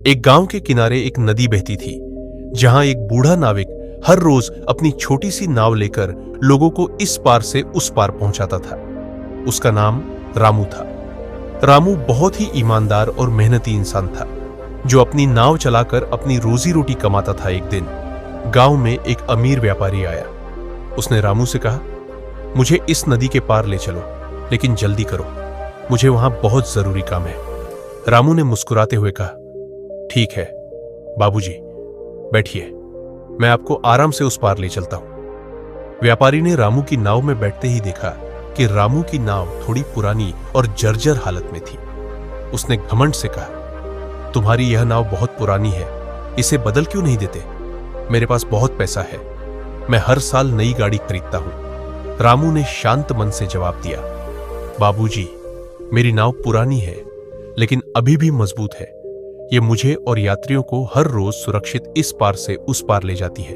एक गांव के किनारे एक नदी बहती थी, जहां एक बूढ़ा नाविक हर रोज अपनी छोटी सी नाव लेकर लोगों को इस पार से उस पार पहुंचाता था। उसका नाम रामू था। रामू बहुत ही ईमानदार और मेहनती इंसान था, जो अपनी नाव चलाकर अपनी रोजी रोटी कमाता था। एक दिन गांव में एक अमीर व्यापारी आया। उसने रामू से कहा, मुझे इस नदी के पार ले चलो, लेकिन जल्दी करो, मुझे वहां बहुत जरूरी काम है। रामू ने मुस्कुराते हुए कहा, ठीक है बाबूजी, बैठिए, मैं आपको आराम से उस पार ले चलता हूं। व्यापारी ने रामू की नाव में बैठते ही देखा कि रामू की नाव थोड़ी पुरानी और जर्जर हालत में थी। उसने घमंड से कहा, तुम्हारी यह नाव बहुत पुरानी है, इसे बदल क्यों नहीं देते? मेरे पास बहुत पैसा है, मैं हर साल नई गाड़ी खरीदता हूं। रामू ने शांत मन से जवाब दिया, बाबूजी, मेरी नाव पुरानी है, लेकिन अभी भी मजबूत है। ये मुझे और यात्रियों को हर रोज सुरक्षित इस पार से उस पार ले जाती है।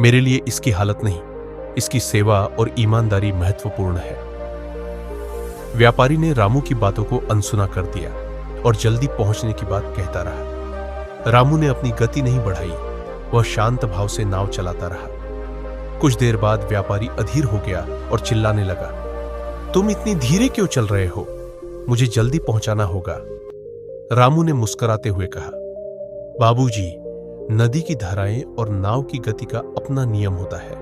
मेरे लिए इसकी हालत नहीं, इसकी सेवा और ईमानदारी महत्वपूर्ण है। व्यापारी ने रामू की बातों को अनसुना कर दिया और जल्दी पहुंचने की बात कहता रहा। रामू ने अपनी गति नहीं बढ़ाई, वह शांत भाव से नाव चलाता रहा। कुछ देर बाद व्यापारी अधीर हो गया और चिल्लाने लगा, तुम इतनी धीरे क्यों चल रहे हो? मुझे जल्दी पहुंचाना होगा। रामू ने मुस्कुराते हुए कहा, बाबूजी, नदी की धाराएं और नाव की गति का अपना नियम होता है।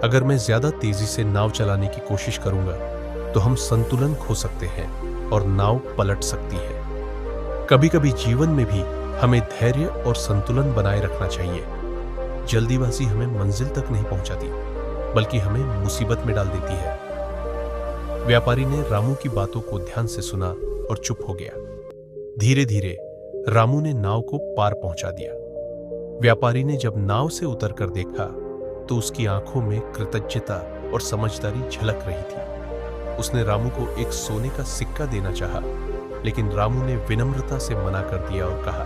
अगर मैं ज्यादा तेजी से नाव चलाने की कोशिश करूंगा तो हम संतुलन खो सकते हैं और नाव पलट सकती है। कभी कभी जीवन में भी हमें धैर्य और संतुलन बनाए रखना चाहिए। जल्दीबाजी हमें मंजिल तक नहीं पहुंचाती, बल्कि हमें मुसीबत में डाल देती है। व्यापारी ने रामू की बातों को ध्यान से सुना और चुप हो गया। धीरे धीरे रामू ने नाव को पार पहुंचा दिया। व्यापारी ने जब नाव से उतरकर देखा तो उसकी आंखों में कृतज्ञता और समझदारी झलक रही थी। उसने रामू को एक सोने का सिक्का देना चाहा, लेकिन रामू ने विनम्रता से मना कर दिया और कहा,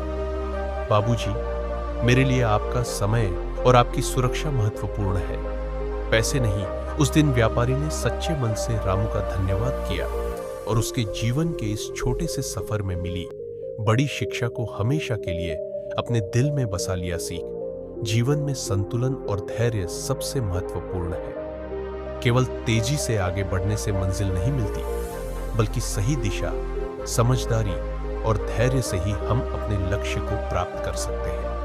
बाबूजी, मेरे लिए आपका समय और आपकी सुरक्षा महत्वपूर्ण है, पैसे नहीं। उस दिन व्यापारी ने सच्चे मन से रामू का धन्यवाद किया और उसके जीवन के इस छोटे से सफर में मिली बड़ी शिक्षा को हमेशा के लिए अपने दिल में बसा लिया। सीख, जीवन में संतुलन और धैर्य सबसे महत्वपूर्ण है। केवल तेजी से आगे बढ़ने से मंजिल नहीं मिलती, बल्कि सही दिशा, समझदारी और धैर्य से ही हम अपने लक्ष्य को प्राप्त कर सकते हैं।